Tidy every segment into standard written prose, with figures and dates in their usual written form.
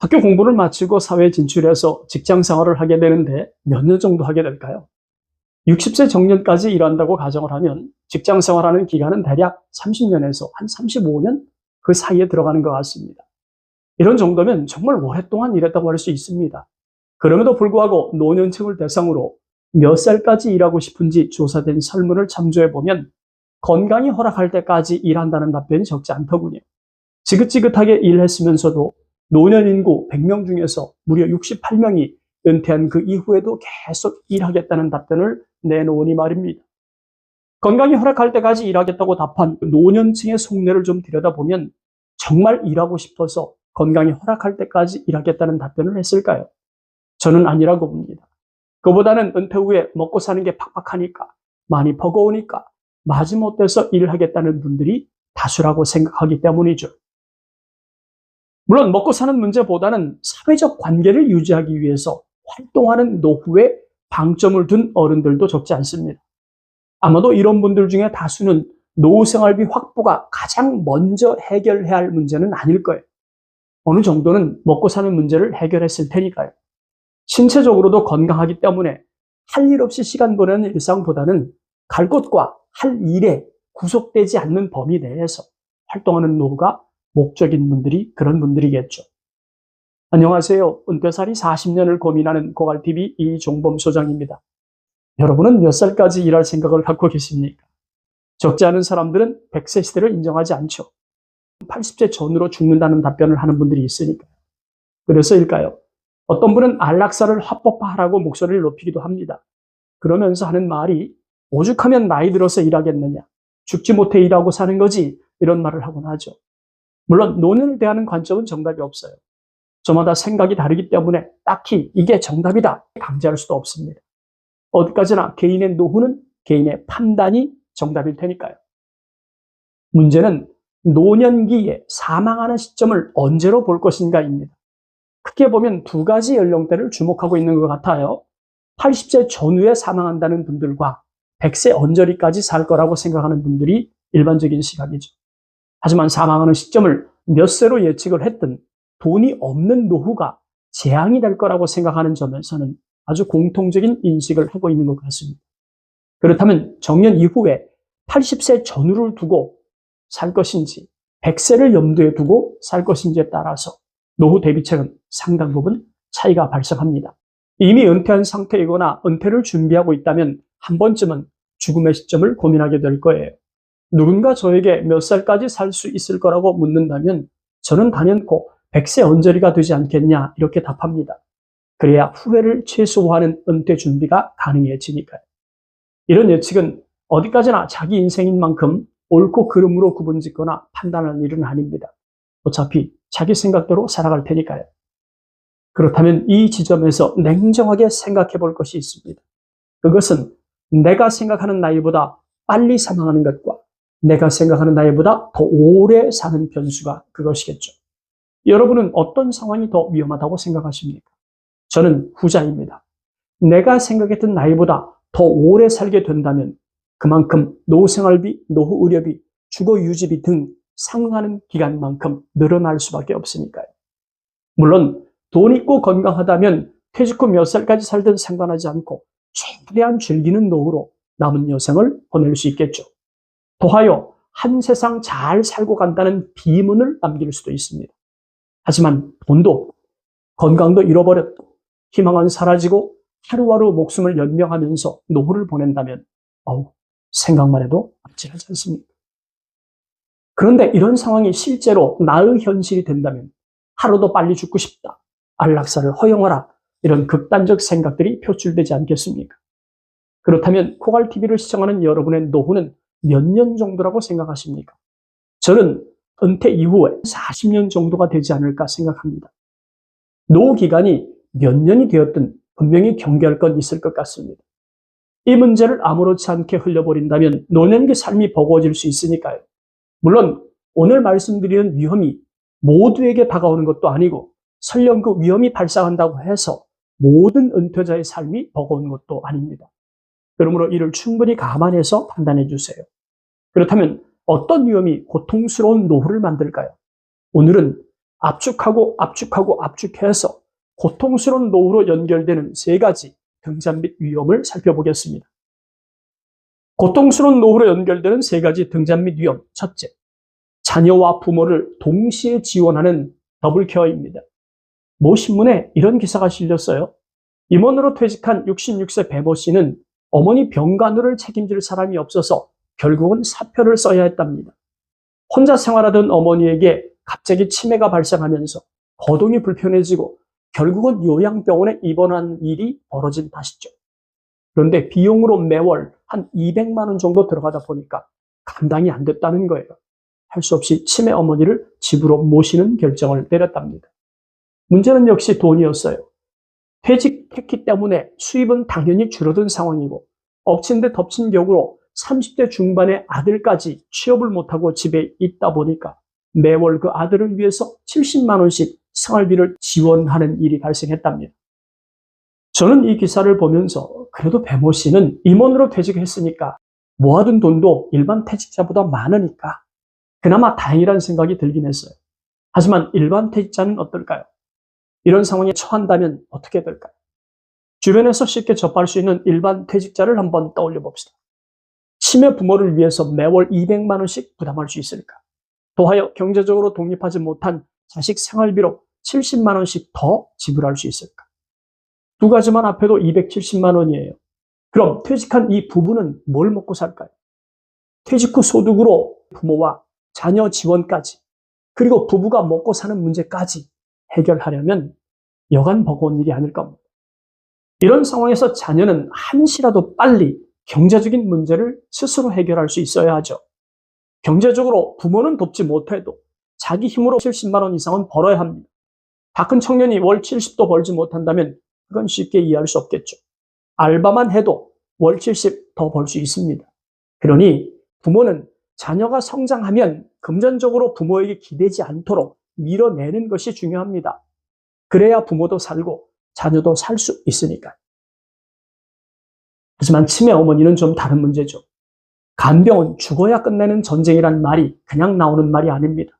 학교 공부를 마치고 사회에 진출해서 직장 생활을 하게 되는데 몇 년 정도 하게 될까요? 60세 정년까지 일한다고 가정을 하면 직장 생활하는 기간은 대략 30년에서 한 35년 그 사이에 들어가는 것 같습니다. 이런 정도면 정말 오랫동안 일했다고 할 수 있습니다. 그럼에도 불구하고 노년층을 대상으로 몇 살까지 일하고 싶은지 조사된 설문을 참조해보면 건강이 허락할 때까지 일한다는 답변이 적지 않더군요. 지긋지긋하게 일했으면서도 노년 인구 100명 중에서 무려 68명이 은퇴한 그 이후에도 계속 일하겠다는 답변을 내놓으니 말입니다. 건강이 허락할 때까지 일하겠다고 답한 노년층의 속내를 좀 들여다보면 정말 일하고 싶어서 건강이 허락할 때까지 일하겠다는 답변을 했을까요? 저는 아니라고 봅니다. 그보다는 은퇴 후에 먹고 사는 게 팍팍하니까, 많이 버거우니까 마지못해서 일을 하겠다는 분들이 다수라고 생각하기 때문이죠. 물론 먹고 사는 문제보다는 사회적 관계를 유지하기 위해서 활동하는 노후에 방점을 둔 어른들도 적지 않습니다. 아마도 이런 분들 중에 다수는 노후 생활비 확보가 가장 먼저 해결해야 할 문제는 아닐 거예요. 어느 정도는 먹고 사는 문제를 해결했을 테니까요. 신체적으로도 건강하기 때문에 할 일 없이 시간 보내는 일상보다는 갈 곳과 할 일에 구속되지 않는 범위 내에서 활동하는 노후가 목적인 분들이 그런 분들이겠죠. 안녕하세요. 은퇴살이 40년을 고민하는 고갈TV 이종범 소장입니다. 여러분은 몇 살까지 일할 생각을 갖고 계십니까? 적지 않은 사람들은 100세 시대를 인정하지 않죠. 80세 전후로 죽는다는 답변을 하는 분들이 있으니까요. 그래서일까요? 어떤 분은 안락사를 합법화하라고 목소리를 높이기도 합니다. 그러면서 하는 말이 오죽하면 나이 들어서 일하겠느냐. 죽지 못해 일하고 사는 거지. 이런 말을 하곤 하죠. 물론 노년을 대하는 관점은 정답이 없어요. 저마다 생각이 다르기 때문에 딱히 이게 정답이다 강제할 수도 없습니다. 어디까지나 개인의 노후는 개인의 판단이 정답일 테니까요. 문제는 노년기에 사망하는 시점을 언제로 볼 것인가입니다. 크게 보면 두 가지 연령대를 주목하고 있는 것 같아요. 80세 전후에 사망한다는 분들과 100세 언저리까지 살 거라고 생각하는 분들이 일반적인 시각이죠. 하지만 사망하는 시점을 몇 세로 예측을 했든 돈이 없는 노후가 재앙이 될 거라고 생각하는 점에서는 아주 공통적인 인식을 하고 있는 것 같습니다. 그렇다면 정년 이후에 80세 전후를 두고 살 것인지 100세를 염두에 두고 살 것인지에 따라서 노후 대비책은 상당 부분 차이가 발생합니다. 이미 은퇴한 상태이거나 은퇴를 준비하고 있다면 한 번쯤은 죽음의 시점을 고민하게 될 거예요. 누군가 저에게 몇 살까지 살 수 있을 거라고 묻는다면 저는 단연코 100세 언저리가 되지 않겠냐 이렇게 답합니다. 그래야 후회를 최소화하는 은퇴 준비가 가능해지니까요. 이런 예측은 어디까지나 자기 인생인 만큼 옳고 그름으로 구분짓거나 판단할 일은 아닙니다. 어차피 자기 생각대로 살아갈 테니까요. 그렇다면 이 지점에서 냉정하게 생각해 볼 것이 있습니다. 그것은 내가 생각하는 나이보다 빨리 사망하는 것과 내가 생각하는 나이보다 더 오래 사는 변수가 그것이겠죠. 여러분은 어떤 상황이 더 위험하다고 생각하십니까? 저는 후자입니다. 내가 생각했던 나이보다 더 오래 살게 된다면 그만큼 노후생활비, 노후의료비, 주거유지비 등 상응하는 기간만큼 늘어날 수밖에 없으니까요. 물론 돈 있고 건강하다면 퇴직 후 몇 살까지 살든 상관하지 않고 최대한 즐기는 노후로 남은 여생을 보낼 수 있겠죠. 더하여 한 세상 잘 살고 간다는 비문을 남길 수도 있습니다. 하지만 돈도 건강도 잃어버렸고 희망은 사라지고 하루하루 목숨을 연명하면서 노후를 보낸다면 생각만 해도 아찔하지 않습니까? 그런데 이런 상황이 실제로 나의 현실이 된다면 하루도 빨리 죽고 싶다, 안락사를 허용하라 이런 극단적 생각들이 표출되지 않겠습니까? 그렇다면 고갈TV를 시청하는 여러분의 노후는 몇 년 정도라고 생각하십니까? 저는 은퇴 이후에 40년 정도가 되지 않을까 생각합니다. 노후 기간이 몇 년이 되었든 분명히 경계할 건 있을 것 같습니다. 이 문제를 아무렇지 않게 흘려버린다면 노년기 삶이 버거워질 수 있으니까요. 물론 오늘 말씀드리는 위험이 모두에게 다가오는 것도 아니고 설령 그 위험이 발생한다고 해서 모든 은퇴자의 삶이 버거운 것도 아닙니다. 그러므로 이를 충분히 감안해서 판단해 주세요. 그렇다면 어떤 위험이 고통스러운 노후를 만들까요? 오늘은 압축해서 고통스러운 노후로 연결되는 세 가지 등잔 및 위험을 살펴보겠습니다. 고통스러운 노후로 연결되는 세 가지 등잔 및 위험. 첫째, 자녀와 부모를 동시에 지원하는 더블 케어입니다. 모 신문에 이런 기사가 실렸어요. 임원으로 퇴직한 66세 배모 씨는 어머니 병간호를 책임질 사람이 없어서 결국은 사표를 써야 했답니다. 혼자 생활하던 어머니에게 갑자기 치매가 발생하면서 거동이 불편해지고 결국은 요양병원에 입원한 일이 벌어진 탓이죠. 그런데 비용으로 매월 한 200만 원 정도 들어가다 보니까 감당이 안 됐다는 거예요. 할 수 없이 치매 어머니를 집으로 모시는 결정을 내렸답니다. 문제는 역시 돈이었어요. 퇴직했기 때문에 수입은 당연히 줄어든 상황이고 엎친 데 덮친 격으로 30대 중반의 아들까지 취업을 못하고 집에 있다 보니까 매월 그 아들을 위해서 70만 원씩 생활비를 지원하는 일이 발생했답니다. 저는 이 기사를 보면서 그래도 배모 씨는 임원으로 퇴직했으니까 모아둔 돈도 일반 퇴직자보다 많으니까 그나마 다행이라는 생각이 들긴 했어요. 하지만 일반 퇴직자는 어떨까요? 이런 상황에 처한다면 어떻게 될까요? 주변에서 쉽게 접할 수 있는 일반 퇴직자를 한번 떠올려 봅시다. 치매 부모를 위해서 매월 200만 원씩 부담할 수 있을까? 더하여 경제적으로 독립하지 못한 자식 생활비로 70만 원씩 더 지불할 수 있을까? 두 가지만 합해도 270만 원이에요. 그럼 퇴직한 이 부부는 뭘 먹고 살까요? 퇴직 후 소득으로 부모와 자녀 지원까지, 그리고 부부가 먹고 사는 문제까지 해결하려면 여간 버거운 일이 아닐 겁니다. 이런 상황에서 자녀는 한시라도 빨리 경제적인 문제를 스스로 해결할 수 있어야 하죠. 경제적으로 부모는 돕지 못해도 자기 힘으로 70만 원 이상은 벌어야 합니다. 다 큰 청년이 월 70도 벌지 못한다면 그건 쉽게 이해할 수 없겠죠. 알바만 해도 월 70 더 벌 수 있습니다. 그러니 부모는 자녀가 성장하면 금전적으로 부모에게 기대지 않도록 밀어내는 것이 중요합니다. 그래야 부모도 살고 자녀도 살 수 있으니까요. 하지만 치매 어머니는 좀 다른 문제죠. 간병은 죽어야 끝내는 전쟁이란 말이 그냥 나오는 말이 아닙니다.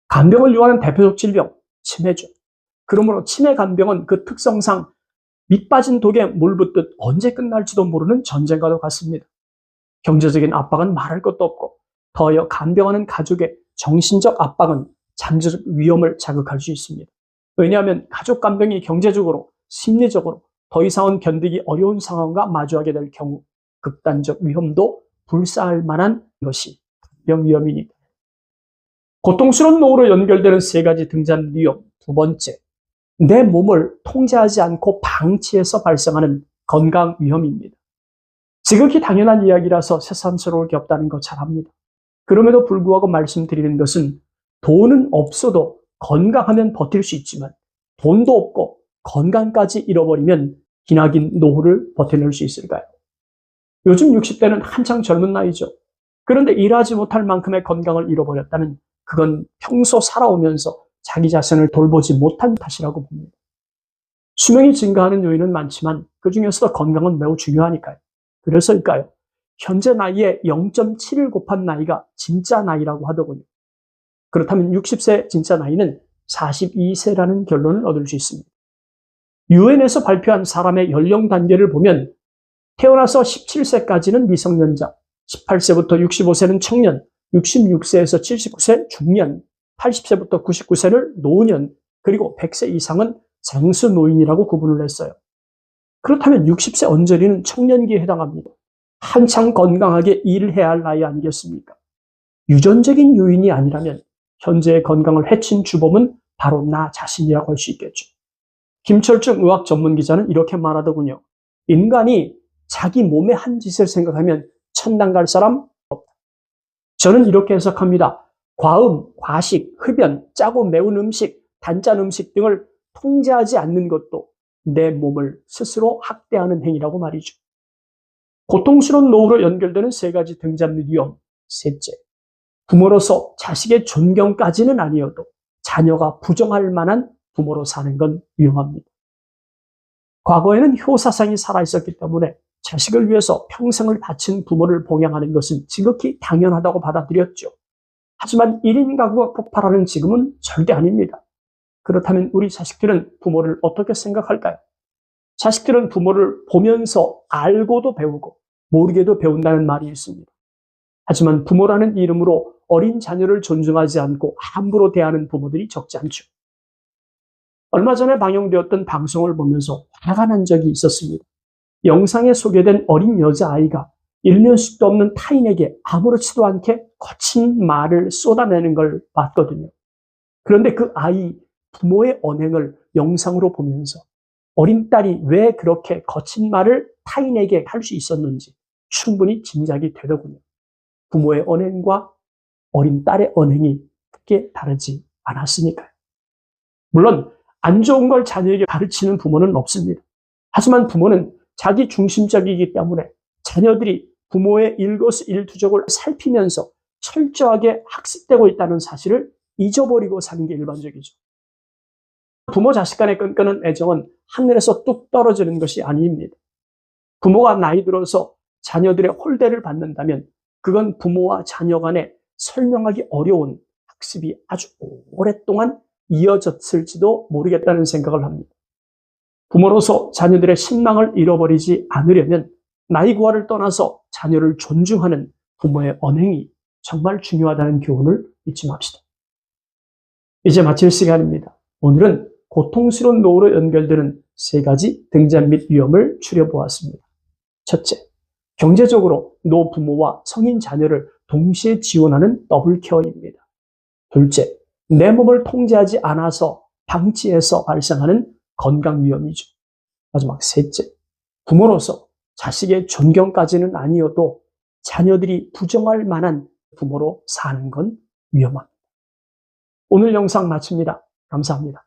간병을 유발하는 대표적 질병, 치매죠. 그러므로 치매 간병은 그 특성상 밑 빠진 독에 물 붓듯 언제 끝날지도 모르는 전쟁과도 같습니다. 경제적인 압박은 말할 것도 없고 더하여 간병하는 가족의 정신적 압박은 잠재적 위험을 자극할 수 있습니다. 왜냐하면 가족 간병이 경제적으로, 심리적으로 더 이상은 견디기 어려운 상황과 마주하게 될 경우 극단적 위험도 불사할 만한 것이 간병 위험이니까. 고통스러운 노후로 연결되는 세 가지 등잔 위험. 두 번째, 내 몸을 통제하지 않고 방치해서 발생하는 건강 위험입니다. 지극히 당연한 이야기라서 새삼스러울 게 없다는 거 잘 압니다. 그럼에도 불구하고 말씀드리는 것은 돈은 없어도 건강하면 버틸 수 있지만 돈도 없고 건강까지 잃어버리면 기나긴 노후를 버텨낼 수 있을까요? 요즘 60대는 한창 젊은 나이죠. 그런데 일하지 못할 만큼의 건강을 잃어버렸다면 그건 평소 살아오면서 자기 자신을 돌보지 못한 탓이라고 봅니다. 수명이 증가하는 요인은 많지만 그 중에서도 건강은 매우 중요하니까요. 그래서일까요? 현재 나이에 0.7을 곱한 나이가 진짜 나이라고 하더군요. 그렇다면 60세 진짜 나이는 42세라는 결론을 얻을 수 있습니다. 유엔에서 발표한 사람의 연령 단계를 보면 태어나서 17세까지는 미성년자, 18세부터 65세는 청년, 66세에서 79세 중년, 80세부터 99세를 노년, 그리고 100세 이상은 장수 노인이라고 구분을 했어요. 그렇다면 60세 언저리는 청년기에 해당합니다. 한창 건강하게 일해야 할 나이 아니겠습니까? 유전적인 요인이 아니라면 현재의 건강을 해친 주범은 바로 나 자신이라고 할 수 있겠죠. 김철중 의학 전문 기자는 이렇게 말하더군요. 인간이 자기 몸의 한 짓을 생각하면 천당 갈 사람 없다. 저는 이렇게 해석합니다. 과음, 과식, 흡연, 짜고 매운 음식, 단짠 음식 등을 통제하지 않는 것도 내 몸을 스스로 학대하는 행위라고 말이죠. 고통스러운 노후로 연결되는 세 가지 등잔 및 위험. 셋째, 부모로서 자식의 존경까지는 아니어도 자녀가 부정할 만한 부모로 사는 건 위험합니다. 과거에는 효사상이 살아있었기 때문에 자식을 위해서 평생을 바친 부모를 봉양하는 것은 지극히 당연하다고 받아들였죠. 하지만 1인 가구가 폭발하는 지금은 절대 아닙니다. 그렇다면 우리 자식들은 부모를 어떻게 생각할까요? 자식들은 부모를 보면서 알고도 배우고 모르게도 배운다는 말이 있습니다. 하지만 부모라는 이름으로 어린 자녀를 존중하지 않고 함부로 대하는 부모들이 적지 않죠. 얼마 전에 방영되었던 방송을 보면서 화가 난 적이 있었습니다. 영상에 소개된 어린 여자아이가 일면식도 없는 타인에게 아무렇지도 않게 거친 말을 쏟아내는 걸 봤거든요. 그런데 그 아이 부모의 언행을 영상으로 보면서 어린 딸이 왜 그렇게 거친 말을 타인에게 할 수 있었는지 충분히 짐작이 되더군요. 부모의 언행과 어린 딸의 언행이 크게 다르지 않았으니까요. 물론 안 좋은 걸 자녀에게 가르치는 부모는 없습니다. 하지만 부모는 자기 중심적이기 때문에 자녀들이 부모의 일거수일투족을 살피면서 철저하게 학습되고 있다는 사실을 잊어버리고 사는 게 일반적이죠. 부모 자식 간의 끈끈한 애정은 하늘에서 뚝 떨어지는 것이 아닙니다. 부모가 나이 들어서 자녀들의 홀대를 받는다면 그건 부모와 자녀 간에 설명하기 어려운 학습이 아주 오랫동안 이어졌을지도 모르겠다는 생각을 합니다. 부모로서 자녀들의 신망을 잃어버리지 않으려면 나이고화를 떠나서 자녀를 존중하는 부모의 언행이 정말 중요하다는 교훈을 잊지 맙시다. 이제 마칠 시간입니다. 오늘은 고통스러운 노후로 연결되는 3가지 등잔 및 위험을 추려보았습니다. 첫째, 경제적으로 노부모와 성인 자녀를 동시에 지원하는 더블 케어입니다. 둘째, 내 몸을 통제하지 않아서 방치해서 발생하는 건강 위험이죠. 마지막 셋째, 부모로서 자식의 존경까지는 아니어도 자녀들이 부정할 만한 부모로 사는 건 위험합니다. 오늘 영상 마칩니다. 감사합니다.